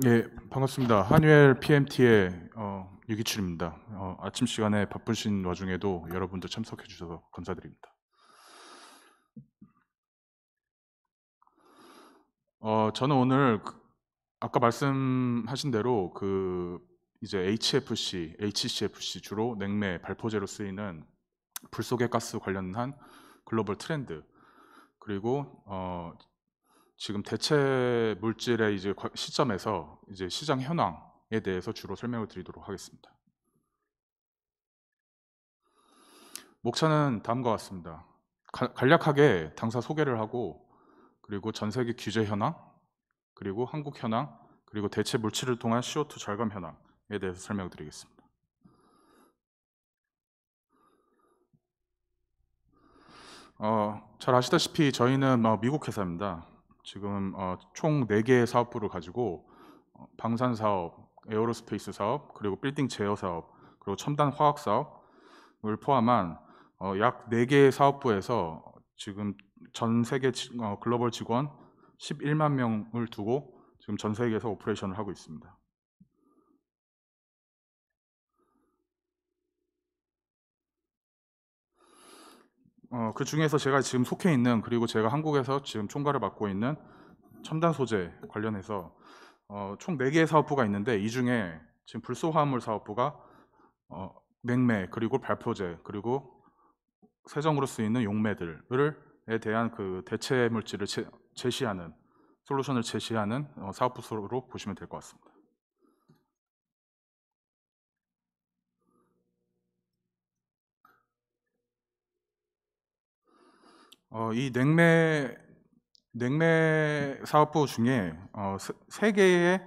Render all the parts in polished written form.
예, 반갑습니다. 한유엘 PMT의 유기춘입니다. 아침 시간에 바쁘신 와중에도 여러분들 참석해 주셔서 감사드립니다. 저는 오늘 아까 말씀하신 대로 이제 HFC, HCFC 주로 냉매 발포제로 쓰이는 불속의 가스 관련한 글로벌 트렌드, 그리고 지금 대체 물질의 이제 시점에서 이제 시장 현황에 대해서 주로 설명을 드리도록 하겠습니다. 목차는 다음과 같습니다. 간략하게 당사 소개를 하고, 그리고 전 세계 규제 현황, 그리고 한국 현황, 그리고 대체 물질을 통한 CO2 절감 현황에 대해서 설명드리겠습니다. 잘 아시다시피 저희는 미국 회사입니다. 지금 총 4개의 사업부를 가지고 방산 사업, 에어로스페이스 사업, 그리고 빌딩 제어 사업, 그리고 첨단 화학 사업을 포함한 약 4개의 사업부에서 지금 전 세계 글로벌 직원 11만 명을 두고 지금 전 세계에서 오퍼레이션을 하고 있습니다. 그 중에서 제가 지금 속해 있는, 그리고 제가 한국에서 지금 총괄을 맡고 있는 첨단 소재 관련해서 총 4개의 사업부가 있는데, 이 중에 지금 불소화합물 사업부가 냉매, 그리고 발포제, 그리고 세정으로 쓰이는 용매들에 대한 그 대체 물질을 제시하는, 솔루션을 제시하는 사업부로 보시면 될 것 같습니다. 이 냉매 사업부 중에 세 개의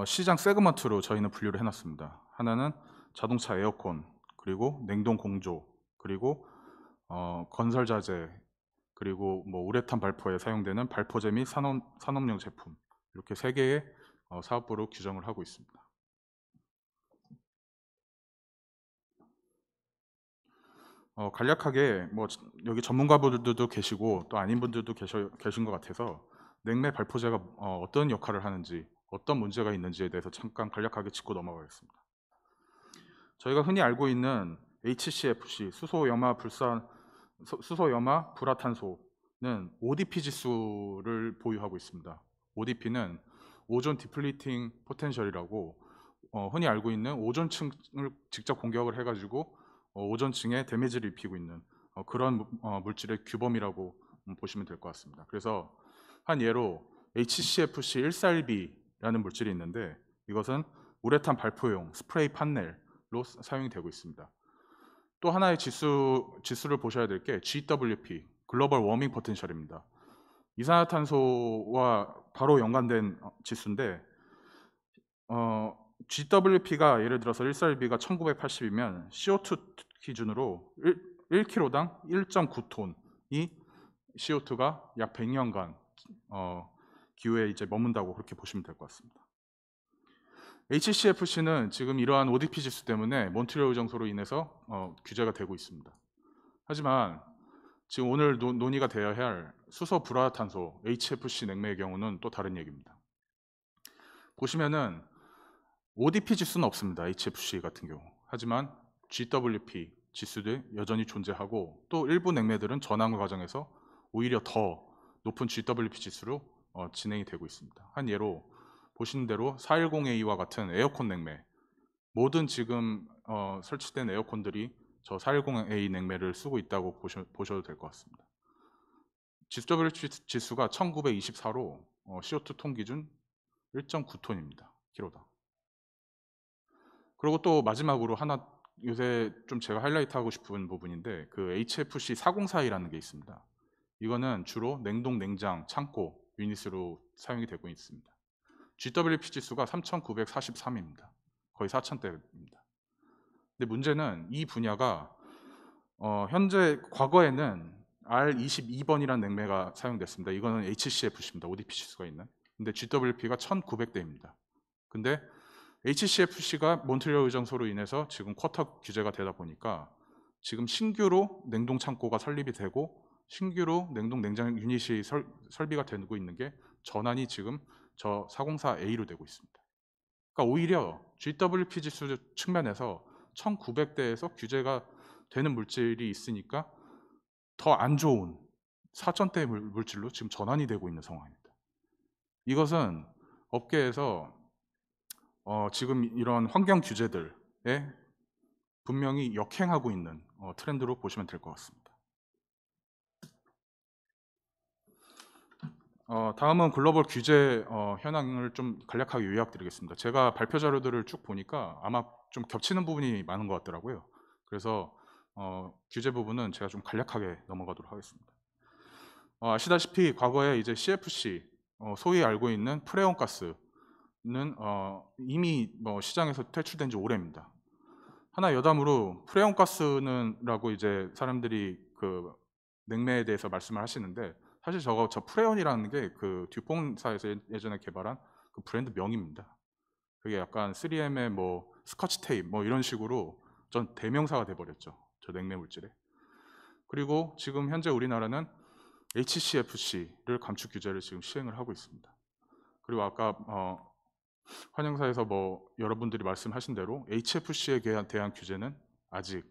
시장 세그먼트로 저희는 분류를 해놨습니다. 하나는 자동차 에어컨, 그리고 냉동 공조, 그리고 건설 자재, 그리고 뭐 우레탄 발포에 사용되는 발포제 및 산업용 제품, 이렇게 세 개의 사업부로 규정을 하고 있습니다. 간략하게 뭐 여기 전문가분들도 계시고 또 아닌 분들도 계신 것 같아서 냉매 발포제가 어떤 역할을 하는지, 어떤 문제가 있는지에 대해서 잠깐 간략하게 짚고 넘어가겠습니다. 저희가 흔히 알고 있는 HCFC, 수소염화 불화탄소는 ODP 지수를 보유하고 있습니다. ODP는 오존 디플리팅 포텐셜이라고 흔히 알고 있는 오존층을 직접 공격을 해가지고 오존층에 데미지를 입히고 있는 그런 물질의 규범이라고 보시면 될 것 같습니다. 그래서 한 예로 HCFC 141B라는 물질이 있는데, 이것은 우레탄 발포용 스프레이 판넬로 사용이 되고 있습니다. 또 하나의 지수를 보셔야 될 게 GWP, 글로벌 워밍 포텐셜입니다. 이산화탄소와 바로 연관된 지수인데, GWP가 예를 들어서 141B가 1980이면 CO2 기준으로 1kg당 1.9톤이 CO2가 약 100년간 기후에 이제 머문다고 그렇게 보시면 될 것 같습니다. HCFC는 지금 이러한 ODP 지수 때문에 몬트리올 의정소로 인해서 규제가 되고 있습니다. 하지만 지금 오늘 논의가 되어야 할 수소 불화탄소 HFC 냉매의 경우는 또 다른 얘기입니다. 보시면은 ODP 지수는 없습니다. HFC 같은 경우. 하지만 GWP 지수도 여전히 존재하고, 또 일부 냉매들은 전환 과정에서 오히려 더 높은 GWP 지수로 진행이 되고 있습니다. 한 예로 보시는 대로 410A와 같은 에어컨 냉매, 모든 지금 설치된 에어컨들이 저 410A 냉매를 쓰고 있다고 보셔도 될 것 같습니다. GWP 지수가 1924로 CO2 톤 기준 1.9톤입니다. 킬로당. 그리고 또 마지막으로 하나 요새 좀 제가 하이라이트 하고 싶은 부분인데, 그 HFC 4042라는 게 있습니다. 이거는 주로 냉동, 냉장, 창고 유닛으로 사용이 되고 있습니다. GWP 지수가 3943입니다. 거의 4000대입니다. 근데 문제는 이 분야가 현재 과거에는 R22번이라는 냉매가 사용됐습니다. 이거는 HCFC입니다. ODP 지수가 있는. 근데 GWP가 1900대입니다. 근데 HCFC가 몬트리올 의정소로 인해서 지금 쿼터 규제가 되다 보니까 지금 신규로 냉동 창고가 설립이 되고 신규로 냉동 냉장 유닛이 설비가 되고 있는 게 전환이 지금 저 404A로 되고 있습니다. 그러니까 오히려 GWP 지수 측면에서 1900대에서 규제가 되는 물질이 있으니까 더 안 좋은 사천대 물질로 지금 전환이 되고 있는 상황입니다. 이것은 업계에서 지금 이런 환경 규제들에 분명히 역행하고 있는 트렌드로 보시면 될 것 같습니다. 다음은 글로벌 규제 현황을 좀 간략하게 요약드리겠습니다. 제가 발표 자료들을 쭉 보니까 아마 좀 겹치는 부분이 많은 것 같더라고요. 그래서 규제 부분은 제가 좀 간략하게 넘어가도록 하겠습니다. 아시다시피 과거에 이제 CFC, 소위 알고 있는 프레온 가스는 이미 시장에서 퇴출된 지 오래입니다. 하나 여담으로 프레온 가스는라고 이제 사람들이 그 냉매에 대해서 말씀을 하시는데, 사실 저 프레온이라는 게 그 듀퐁사에서 예전에 개발한 그 브랜드 명입니다. 그게 약간 3M의 뭐 스커치 테이프 뭐 이런 식으로 전 대명사가 돼버렸죠, 저 냉매 물질에. 그리고 지금 현재 우리나라는 HCFC를 감축 규제를 지금 시행을 하고 있습니다. 그리고 아까 환영사에서 뭐 여러분들이 말씀하신 대로 HFC에 대한 규제는 아직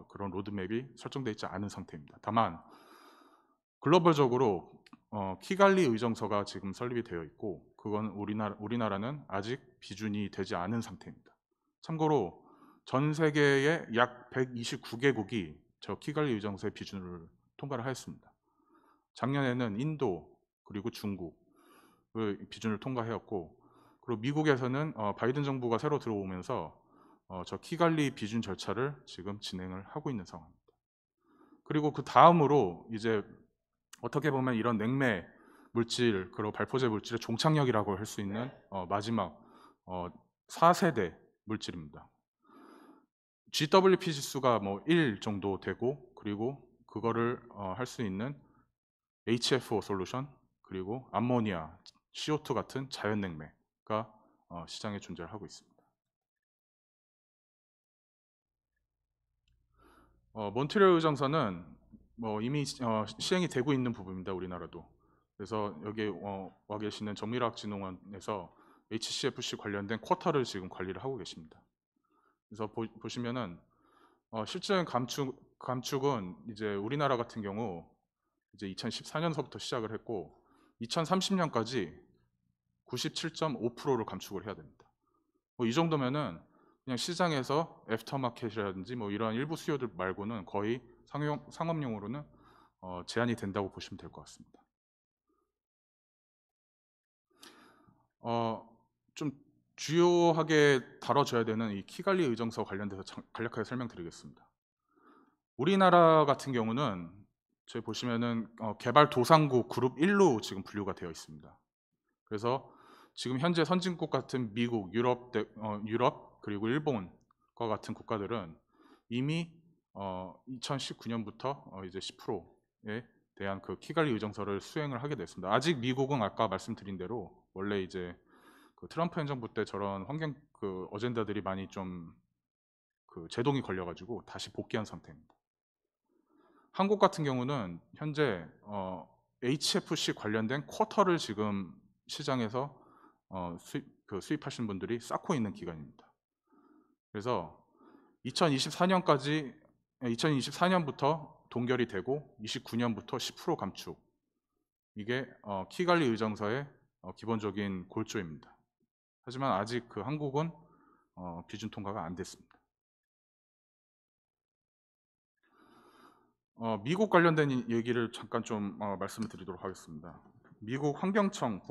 그런 로드맵이 설정되어 있지 않은 상태입니다. 다만 글로벌적으로 키갈리 의정서가 지금 설립이 되어 있고, 그건 우리나라는 아직 비준이 되지 않은 상태입니다. 참고로 전 세계의 약 129개국이 저 키갈리 의정서의 비준을 통과를 하였습니다. 작년에는 인도 그리고 중국의 비준을 통과하였고, 그리고 미국에서는 바이든 정부가 새로 들어오면서 저 키갈리 비준 절차를 지금 진행을 하고 있는 상황입니다. 그리고 그 다음으로 이제 어떻게 보면 이런 냉매 물질 그리고 발포제 물질의 종착역이라고 할 수 있는 마지막 4세대 물질입니다. GWP 지수가 뭐 1 정도 되고, 그리고 그거를 할 수 있는 HFO 솔루션, 그리고 암모니아, CO2 같은 자연 냉매가 시장에 존재를 하고 있습니다. 몬트리올 의정서는 뭐 이미 시행이 되고 있는 부분입니다, 우리나라도. 그래서 여기 와 계시는 정밀화학진흥원에서 HCFC 관련된 쿼터를 지금 관리를 하고 계십니다. 그래서 보시면은 실질적인 감축은 이제 우리나라 같은 경우 이제 2014년서부터 시작을 했고 2030년까지 97.5%를 감축을 해야 됩니다. 뭐 이 정도면은 그냥 시장에서 애프터마켓이라든지 뭐 이러한 일부 수요들 말고는 거의 상업용으로는 제한이 된다고 보시면 될 것 같습니다. 좀 주요하게 다뤄져야 되는 이 키갈리 의정서 관련돼서 간략하게 설명드리겠습니다. 우리나라 같은 경우는 저희 보시면은 개발도상국 그룹 1로 지금 분류가 되어 있습니다. 그래서 지금 현재 선진국 같은 미국, 유럽 그리고 일본과 같은 국가들은 이미 2019년부터 이제 10%에 대한 그 키갈리 의정서를 수행을 하게 됐습니다. 아직 미국은 아까 말씀드린 대로 원래 이제 그 트럼프 행정부 때 저런 환경 그 어젠다들이 많이 좀 그 제동이 걸려가지고 다시 복귀한 상태입니다. 한국 같은 경우는 현재 HFC 관련된 쿼터를 지금 시장에서 수입하신 분들이 쌓고 있는 기간입니다. 그래서 2024년부터 동결이 되고 29년부터 10% 감축, 이게 키갈리 의정서의 기본적인 골조입니다. 하지만 아직 그 한국은 비준 통과가 안 됐습니다. 미국 관련된 얘기를 잠깐 좀 말씀을 드리도록 하겠습니다. 미국 환경청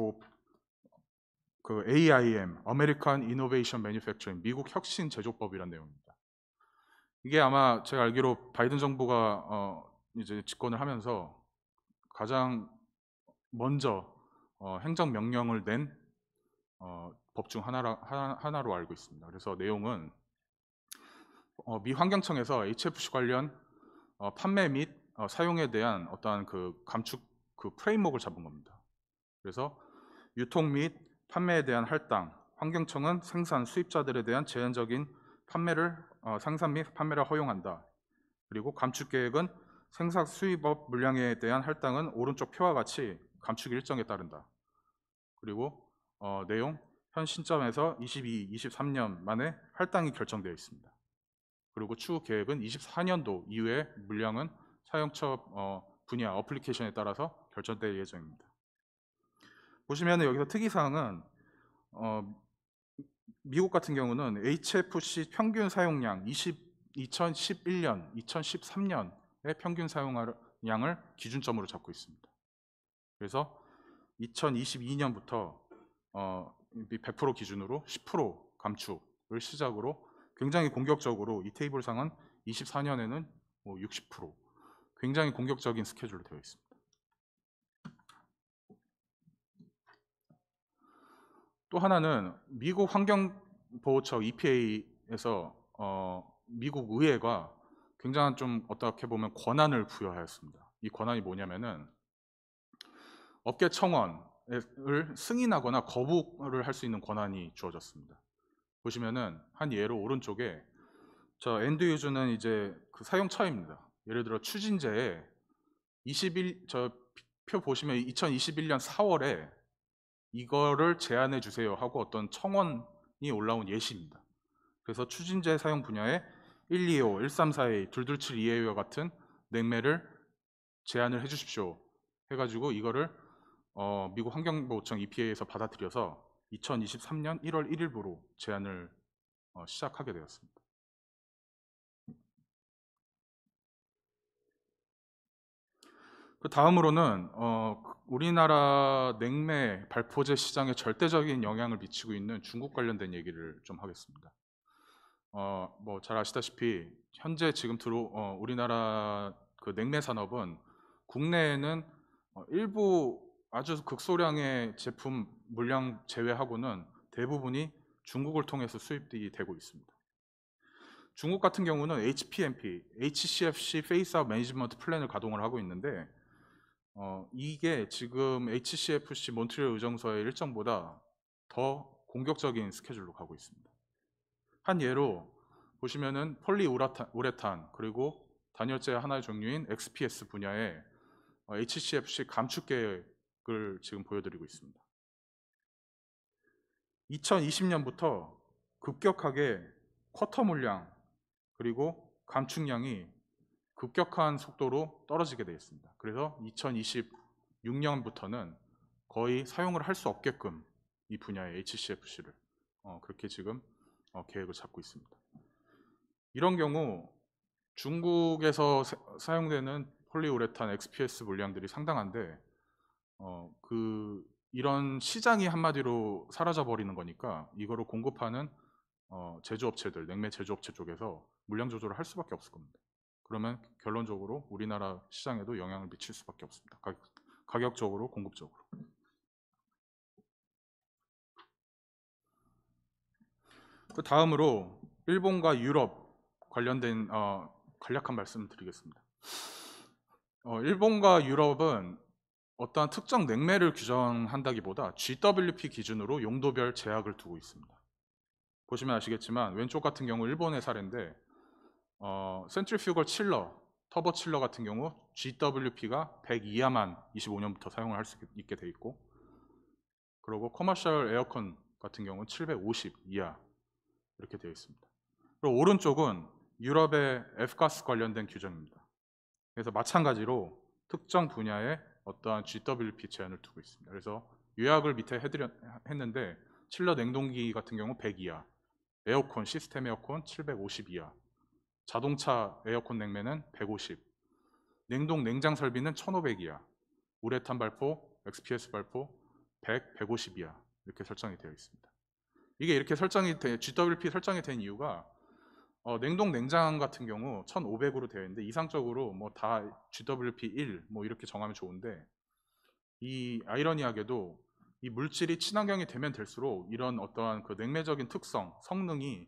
그 AIM, American Innovation Manufacturing, 미국 혁신 제조법이라는 내용입니다. 이게 아마 제가 알기로 바이든 정부가 이제 집권을 하면서 가장 먼저 행정 명령을 낸 법 중 하나로 알고 있습니다. 그래서 내용은 미 환경청에서 HFC 관련 판매 및 사용에 대한 어떠한 그 감축 그 프레임워크를 잡은 겁니다. 그래서 유통 및 판매에 대한 할당, 환경청은 생산 수입자들에 대한 제한적인 생산 및 판매를 허용한다. 그리고 감축 계획은 생산 수입업 물량에 대한 할당은 오른쪽 표와 같이 감축 일정에 따른다. 그리고 내용 현 시점에서 23년 만에 할당이 결정되어 있습니다. 그리고 추후 계획은 24년도 이후에 물량은 사용처 분야 어플리케이션에 따라서 결정될 예정입니다. 보시면 여기서 특이사항은 미국 같은 경우는 HFC 평균 사용량 2011년, 2013년의 평균 사용량을 기준점으로 잡고 있습니다. 그래서 2022년부터 100% 기준으로 10% 감축을 시작으로 굉장히 공격적으로 이 테이블상은 24년에는 60% 굉장히 공격적인 스케줄로 되어 있습니다. 또 하나는 미국 환경보호처 EPA에서 미국 의회가 굉장한 좀 어떻게 보면 권한을 부여하였습니다. 이 권한이 뭐냐면은 업계 청원을 승인하거나 거부를 할 수 있는 권한이 주어졌습니다. 보시면은 한 예로 오른쪽에 저 엔드 유저는 이제 그 사용처입니다. 예를 들어 추진제에 저 표 보시면 2021년 4월에 이거를 제안해 주세요 하고 어떤 청원이 올라온 예시입니다. 그래서 추진제 사용 분야에 125, 1342, 227EA와 같은 냉매를 제안을 해 주십시오 해가지고 이거를 미국 환경보호청 EPA에서 받아들여서 2023년 1월 1일부로 제안을 시작하게 되었습니다. 그 다음으로는 우리나라 냉매 발포제 시장에 절대적인 영향을 미치고 있는 중국 관련된 얘기를 좀 하겠습니다. 뭐 잘 아시다시피 현재 지금 우리나라 그 냉매 산업은 국내에는 일부 아주 극소량의 제품 물량 제외하고는 대부분이 중국을 통해서 수입이 되고 있습니다. 중국 같은 경우는 HPMP, HCFC 페이스아웃 매니지먼트 플랜을 가동을 하고 있는데 이게 지금 HCFC 몬트리올 의정서의 일정보다 더 공격적인 스케줄로 가고 있습니다. 한 예로 보시면은 폴리우레탄 그리고 단열재 하나의 종류인 XPS 분야에 HCFC 감축 계획을 지금 보여드리고 있습니다. 2020년부터 급격하게 쿼터 물량 그리고 감축량이 급격한 속도로 떨어지게 되어 있습니다. 그래서 2026년부터는 거의 사용을 할 수 없게끔 이 분야의 HCFC를 그렇게 지금 계획을 잡고 있습니다. 이런 경우 중국에서 사용되는 폴리우레탄 XPS 물량들이 상당한데 이런 시장이 한마디로 사라져 버리는 거니까 이거를 공급하는 제조업체들, 냉매 제조업체 쪽에서 물량 조절을 할 수밖에 없을 겁니다. 그러면 결론적으로 우리나라 시장에도 영향을 미칠 수밖에 없습니다. 가격적으로, 공급적으로. 그 다음으로 일본과 유럽 관련된 간략한 말씀을 드리겠습니다. 일본과 유럽은 어떠한 특정 냉매를 규정한다기보다 GWP 기준으로 용도별 제약을 두고 있습니다. 보시면 아시겠지만 왼쪽 같은 경우 일본의 사례인데 센트리퓨걸 칠러, 터보 칠러 같은 경우 GWP가 100 이하만 25년부터 사용을 할 수 있게 돼 있고 그리고 커머셜 에어컨 같은 경우는 750 이하 이렇게 되어 있습니다. 그리고 오른쪽은 유럽의 F가스 관련된 규정입니다. 그래서 마찬가지로 특정 분야에 어떠한 GWP 제한을 두고 있습니다. 그래서 요약을 밑에 했는데 칠러 냉동기 같은 경우 100 이하, 에어컨, 시스템 에어컨 750 이하, 자동차 에어컨 냉매는 150, 냉동 냉장 설비는 1500 이하, 우레탄 발포, XPS 발포 100, 150 이하 이렇게 설정이 되어 있습니다. 이게 이렇게 GWP 설정이 된 이유가 냉동 냉장 같은 경우 1500으로 되어 있는데 이상적으로 뭐 다 GWP 1 뭐 이렇게 정하면 좋은데 이 아이러니하게도 이 물질이 친환경이 되면 될수록 이런 어떠한 그 냉매적인 특성, 성능이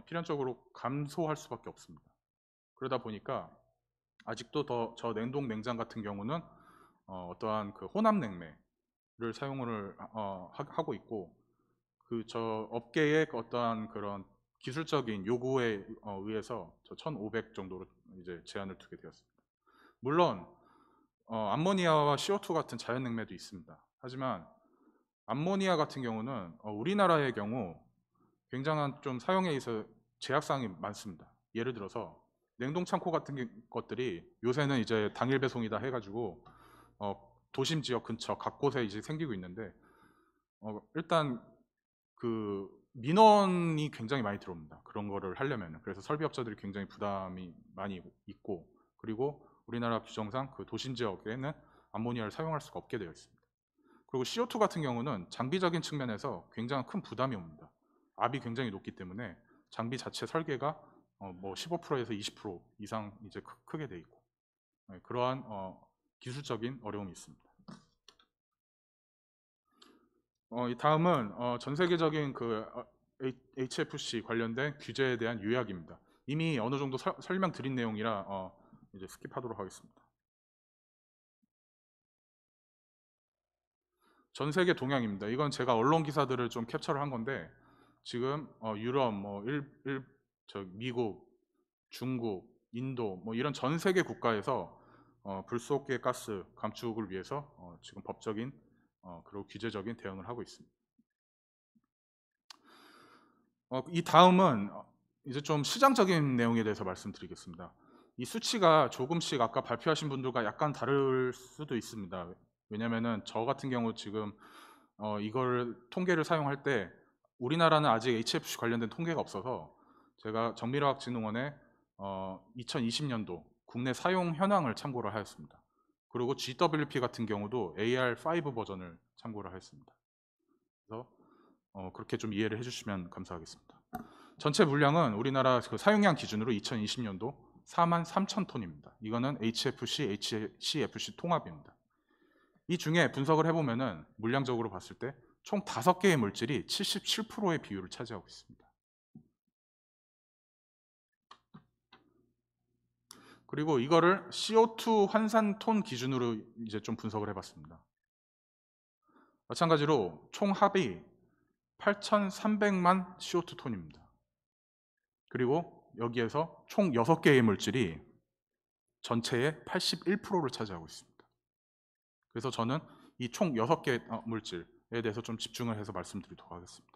필연적으로 감소할 수밖에 없습니다. 그러다 보니까 아직도 저 냉동 냉장 같은 경우는 어떠한 그 혼합 냉매를 사용을 하고 있고 저 업계의 어떠한 그런 기술적인 요구에 의해서 저 1,500 정도로 이제 제한을 두게 되었습니다. 물론 암모니아와 CO2 같은 자연 냉매도 있습니다. 하지만 암모니아 같은 경우는 우리나라의 경우 굉장한 좀 사용에 있어 제약사항이 많습니다. 예를 들어서 냉동 창고 같은 것들이 요새는 이제 당일 배송이다 해가지고 도심 지역 근처 각 곳에 이제 생기고 있는데 일단 그 민원이 굉장히 많이 들어옵니다. 그런 거를 하려면. 그래서 설비업자들이 굉장히 부담이 많이 있고, 그리고 우리나라 규정상 그 도심 지역에는 암모니아를 사용할 수가 없게 되어 있습니다. 그리고 CO2 같은 경우는 장비적인 측면에서 굉장히 큰 부담이 옵니다. 압이 굉장히 높기 때문에 장비 자체 설계가 뭐 15%에서 20% 이상 이제 크게 돼 있고, 그러한 기술적인 어려움이 있습니다. 이 다음은 전 세계적인 그 HFC 관련된 규제에 대한 요약입니다. 이미 어느 정도 설명드린 내용이라 이제 스킵하도록 하겠습니다. 전 세계 동향입니다. 이건 제가 언론 기사들을 좀 캡처를 한 건데, 지금 유럽, 뭐 미국, 중국, 인도, 뭐 이런 전 세계 국가에서 불속계 가스 감축을 위해서 지금 법적인 그리고 규제적인 대응을 하고 있습니다. 이 다음은 이제 좀 시장적인 내용에 대해서 말씀드리겠습니다. 이 수치가 조금씩 아까 발표하신 분들과 약간 다를 수도 있습니다. 왜냐면은 저 같은 경우 지금 이걸 통계를 사용할 때 우리나라는 아직 HFC 관련된 통계가 없어서 제가 정밀화학진흥원의 2020년도 국내 사용 현황을 참고를 하였습니다. 그리고 GWP 같은 경우도 AR5 버전을 참고를 하였습니다. 그래서 그렇게 좀 이해를 해주시면 감사하겠습니다. 전체 물량은 우리나라 그 사용량 기준으로 2020년도 43,000톤입니다. 이거는 HFC, HCFC 통합입니다. 이 중에 분석을 해보면은 물량적으로 봤을 때 총 5개의 물질이 77%의 비율을 차지하고 있습니다. 그리고 이거를 CO2 환산톤 기준으로 이제 좀 분석을 해봤습니다. 마찬가지로 총 합이 8,300만 CO2 톤입니다. 그리고 여기에서 총 6개의 물질이 전체의 81%를 차지하고 있습니다. 그래서 저는 이 총 6개 물질에 대해서 좀 집중을 해서 말씀드리도록 하겠습니다.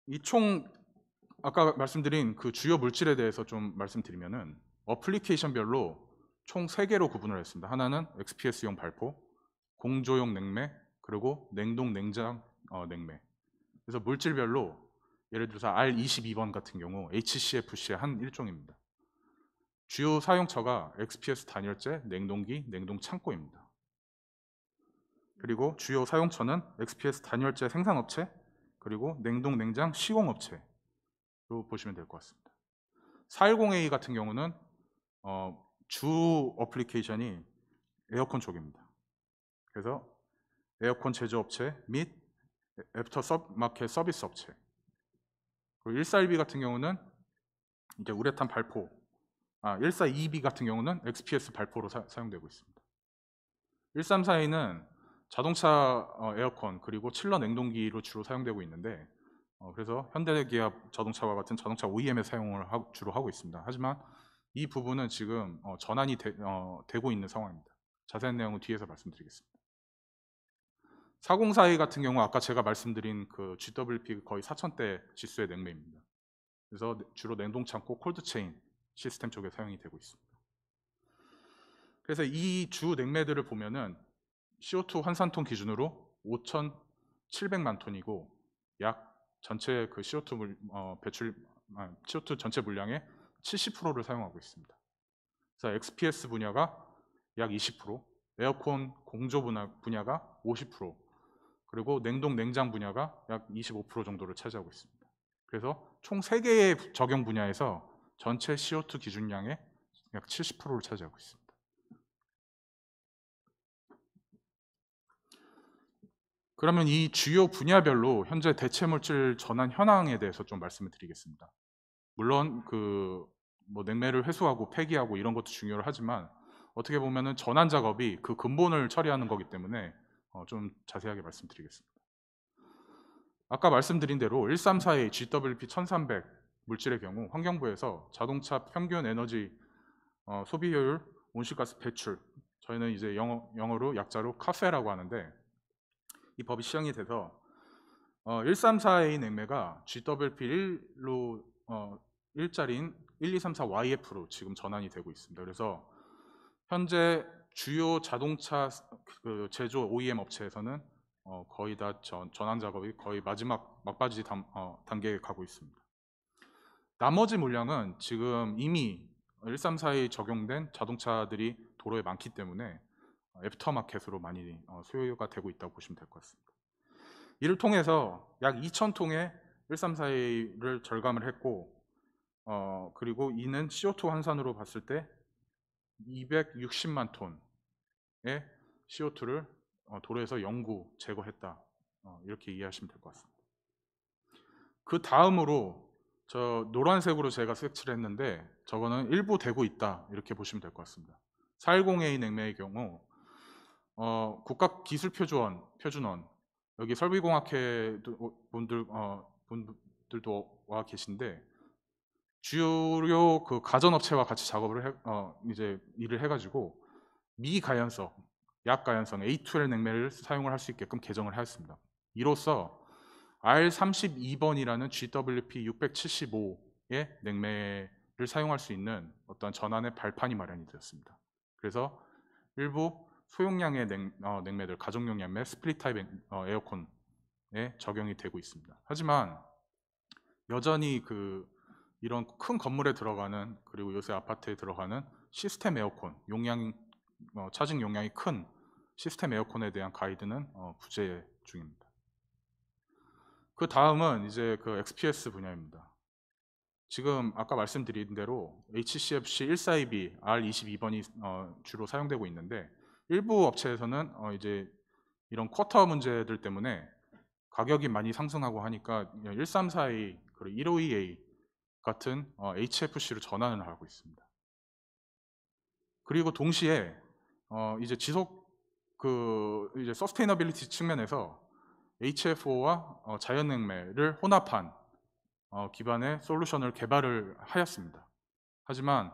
이 총 아까 말씀드린 그 주요 물질에 대해서 좀 말씀드리면은 어플리케이션별로 총 3개로 구분을 했습니다. 하나는 XPS용 발포, 공조용 냉매, 그리고 냉동 냉장 냉매. 그래서 물질별로 예를 들어서 R22번 같은 경우 HCFC의 한 일종입니다. 주요 사용처가 XPS 단열재, 냉동기, 냉동 창고입니다. 그리고 주요 사용처는 XPS 단열재 생산업체, 그리고 냉동 냉장 시공업체로 보시면 될 것 같습니다. 410A 같은 경우는 주 어플리케이션이 에어컨 쪽입니다. 그래서 에어컨 제조업체 및 애프터 마켓 서비스 업체. 그리고 142B 같은 경우는 이제 우레탄 발포, 142B 같은 경우는 XPS 발포로 사용되고 있습니다. 134A는 자동차 에어컨 그리고 칠러 냉동기로 주로 사용되고 있는데 그래서 현대기업 자동차와 같은 자동차 OEM에 사용을 주로 하고 있습니다. 하지만 이 부분은 지금 전환이 되고 있는 상황입니다. 자세한 내용은 뒤에서 말씀드리겠습니다. 404A 같은 경우 아까 제가 말씀드린 그 GWP 거의 4,000대 지수의 냉매입니다. 그래서 주로 냉동창고 콜드체인 시스템 쪽에 사용이 되고 있습니다. 그래서 이 주 냉매들을 보면은 CO2 환산톤 기준으로 5,700만 톤이고 약 전체 그 CO2 배출 CO2 전체 물량의 70%를 사용하고 있습니다. 그래서 XPS 분야가 약 20%, 에어컨 공조 분야가 50%, 그리고 냉동 냉장 분야가 약 25% 정도를 차지하고 있습니다. 그래서 총 3개의 적용 분야에서 전체 CO2 기준량의 약 70%를 차지하고 있습니다. 그러면 이 주요 분야별로 현재 대체 물질 전환 현황에 대해서 좀 말씀을 드리겠습니다. 물론 뭐 냉매를 회수하고 폐기하고 이런 것도 중요를 하지만 어떻게 보면은 전환 작업이 그 근본을 처리하는 거기 때문에 좀 자세하게 말씀드리겠습니다. 아까 말씀드린 대로 134A GWP 1300 물질의 경우 환경부에서 자동차 평균 에너지 소비 효율, 온실가스 배출 저희는 이제 영어로 약자로 카페라고 하는데, 이 법이 시행이 돼서 134A 냉매가 GWP1로 1자리인 1234YF로 지금 전환이 되고 있습니다. 그래서 현재 주요 자동차 그 제조 OEM 업체에서는 거의 다 전환 작업이 거의 마지막 막바지 단계에 가고 있습니다. 나머지 물량은 지금 이미 134에 적용된 자동차들이 도로에 많기 때문에 애프터마켓으로 많이 소요가 되고 있다고 보시면 될 것 같습니다. 이를 통해서 약 2,000통의 134A를 절감을 했고, 그리고 이는 CO2 환산으로 봤을 때 260만 톤의 CO2를 도로에서 영구 제거했다. 이렇게 이해하시면 될 것 같습니다. 그 다음으로 저 노란색으로 제가 색칠을 했는데, 저거는 일부 되고 있다 이렇게 보시면 될 것 같습니다. 410A 냉매의 경우 국가기술표준원 여기 설비공학회 분들도 와 계신데, 주요 그 가전업체와 같이 작업을 이제 일을 해가지고 미가연성, 약가연성 A2L 냉매를 사용을 할 수 있게끔 개정을 하였습니다. 이로써 R32번이라는 GWP 675의 냉매를 사용할 수 있는 어떤 전환의 발판이 마련이 되었습니다. 그래서 일부 소용량의 냉매들, 가정용 냉매, 스플릿 타입 에어컨에 적용이 되고 있습니다. 하지만 여전히 이런 큰 건물에 들어가는, 그리고 요새 아파트에 들어가는 시스템 에어컨 차징 용량이 큰 시스템 에어컨에 대한 가이드는 부재 중입니다. 그 다음은 이제 그 XPS 분야입니다. 지금 아까 말씀드린 대로 HCFC 142B, R22번이 주로 사용되고 있는데, 일부 업체에서는 이제 이런 쿼터 문제들 때문에 가격이 많이 상승하고 하니까 134A, 그리고 152A 같은 HFC로 전환을 하고 있습니다. 그리고 동시에 이제 이제 서스테이너빌리티 측면에서 HFO와 자연냉매를 혼합한 기반의 솔루션을 개발을 하였습니다. 하지만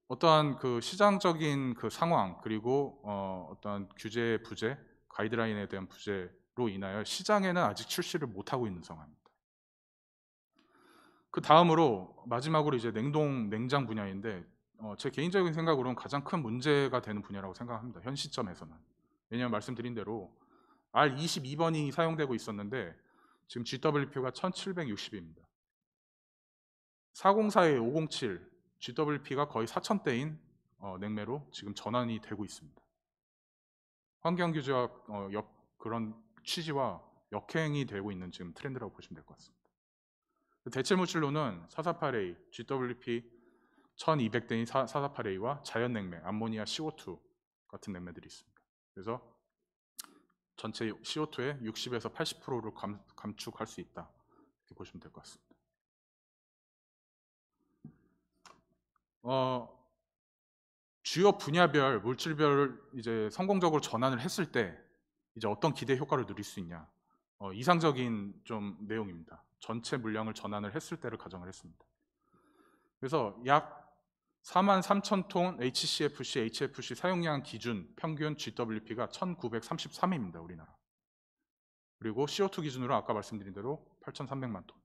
어떠한 그 시장적인 그 상황, 그리고 어떠한 규제 부재, 가이드라인에 대한 부재로 인하여 시장에는 아직 출시를 못하고 있는 상황입니다. 그 다음으로 마지막으로 이제 냉장 분야인데, 제 개인적인 생각으로는 가장 큰 문제가 되는 분야라고 생각합니다. 현 시점에서는. 왜냐하면 말씀드린 대로 R22번이 사용되고 있었는데 지금 GWP가 1760입니다. 404에 507, GWP가 거의 4000대인 냉매로 지금 전환이 되고 있습니다. 환경규제와 그런 취지와 역행이 되고 있는 지금 트렌드라고 보시면 될 것 같습니다. 대체물질로는 448A, GWP 1200대인 448A와 자연냉매, 암모니아 CO2 같은 냉매들이 있습니다. 그래서 전체 CO2의 60에서 80%를 감축할 수 있다, 이렇게 보시면 될 것 같습니다. 주요 분야별, 물질별 이제 성공적으로 전환을 했을 때 이제 어떤 기대 효과를 누릴 수 있냐, 이상적인 좀 내용입니다. 전체 물량을 전환을 했을 때를 가정을 했습니다. 그래서 약 43,000톤 HCFC, HFC 사용량 기준 평균 GWP가 1933입니다. 우리나라. 그리고 CO2 기준으로 아까 말씀드린 대로 8,300만 톤.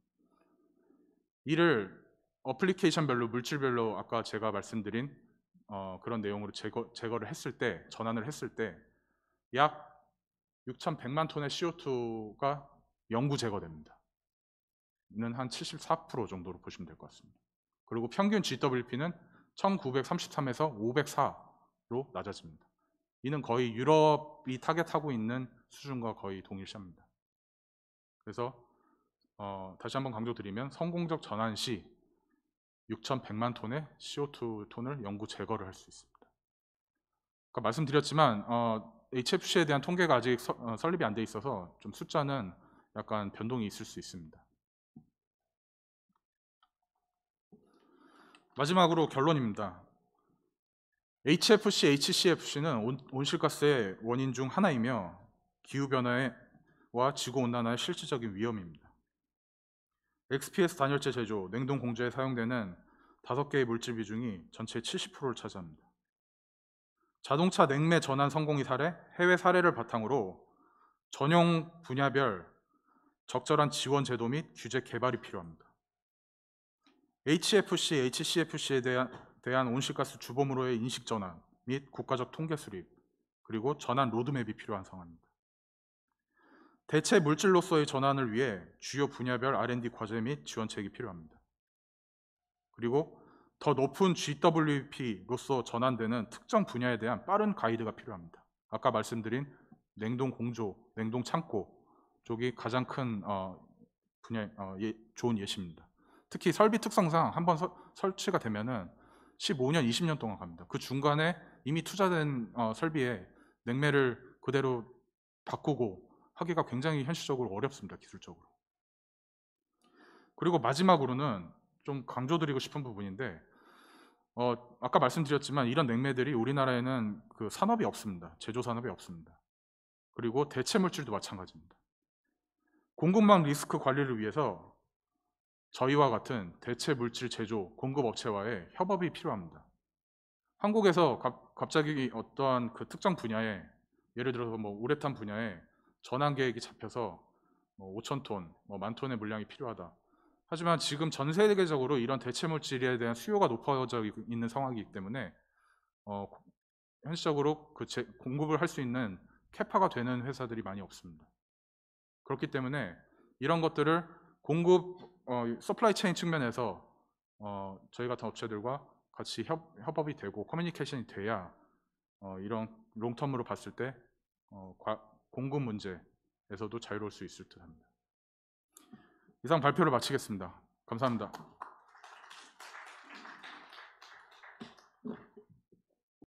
이를 어플리케이션별로, 물질별로 아까 제가 말씀드린 그런 내용으로 제거를 했을 때, 전환을 했을 때 약 6,100만 톤의 CO2가 영구 제거됩니다. 이는 한 74% 정도로 보시면 될 것 같습니다. 그리고 평균 GWP는 1933에서 504로 낮아집니다. 이는 거의 유럽이 타겟하고 있는 수준과 거의 동일시합니다. 그래서 다시 한번 강조드리면 성공적 전환 시 6,100만 톤의 CO2 톤을 영구 제거를 할 수 있습니다. 아까 말씀드렸지만 HFC에 대한 통계가 아직 설립이 안 돼 있어서 좀 숫자는 약간 변동이 있을 수 있습니다. 마지막으로 결론입니다. HFC, HCFC는 온실가스의 원인 중 하나이며 기후변화와 지구온난화의 실질적인 위험입니다. XPS 단열재 제조, 냉동 공조에 사용되는 5개의 물질 비중이 전체의 70%를 차지합니다. 자동차 냉매 전환 성공의 사례, 해외 사례를 바탕으로 전용 분야별 적절한 지원 제도 및 규제 개발이 필요합니다. HFC, HCFC에 대한 온실가스 주범으로의 인식 전환 및 국가적 통계 수립, 그리고 전환 로드맵이 필요한 상황입니다. 대체 물질로서의 전환을 위해 주요 분야별 R&D 과제 및 지원책이 필요합니다. 그리고 더 높은 GWP로서 전환되는 특정 분야에 대한 빠른 가이드가 필요합니다. 아까 말씀드린 냉동 공조, 냉동 창고 쪽이 가장 큰 좋은 예시입니다. 특히 설비 특성상 한번 설치가 되면은 15년, 20년 동안 갑니다. 그 중간에 이미 투자된 설비에 냉매를 그대로 바꾸고 하기가 굉장히 현실적으로 어렵습니다. 기술적으로. 그리고 마지막으로는 좀 강조드리고 싶은 부분인데 아까 말씀드렸지만 이런 냉매들이 우리나라에는 그 산업이 없습니다. 제조 산업이 없습니다. 그리고 대체 물질도 마찬가지입니다. 공급망 리스크 관리를 위해서 저희와 같은 대체 물질 제조 공급 업체와의 협업이 필요합니다. 한국에서 갑자기 어떠한 그 특정 분야에 예를 들어서 뭐 우레탄 분야에 전환 계획이 잡혀서 5,000톤, 10,000톤의 물량이 필요하다. 하지만 지금 전 세계적으로 이런 대체 물질에 대한 수요가 높아져 있는 상황이기 때문에 현실적으로 그 공급을 할 수 있는 캐파가 되는 회사들이 많이 없습니다. 그렇기 때문에 이런 것들을 공급 서플라이 체인 측면에서 저희 같은 업체들과 같이 협업이 되고 커뮤니케이션이 돼야 이런 롱텀으로 봤을 때 공급 문제에서도 자유로울 수 있을 듯 합니다. 이상 발표를 마치겠습니다. 감사합니다.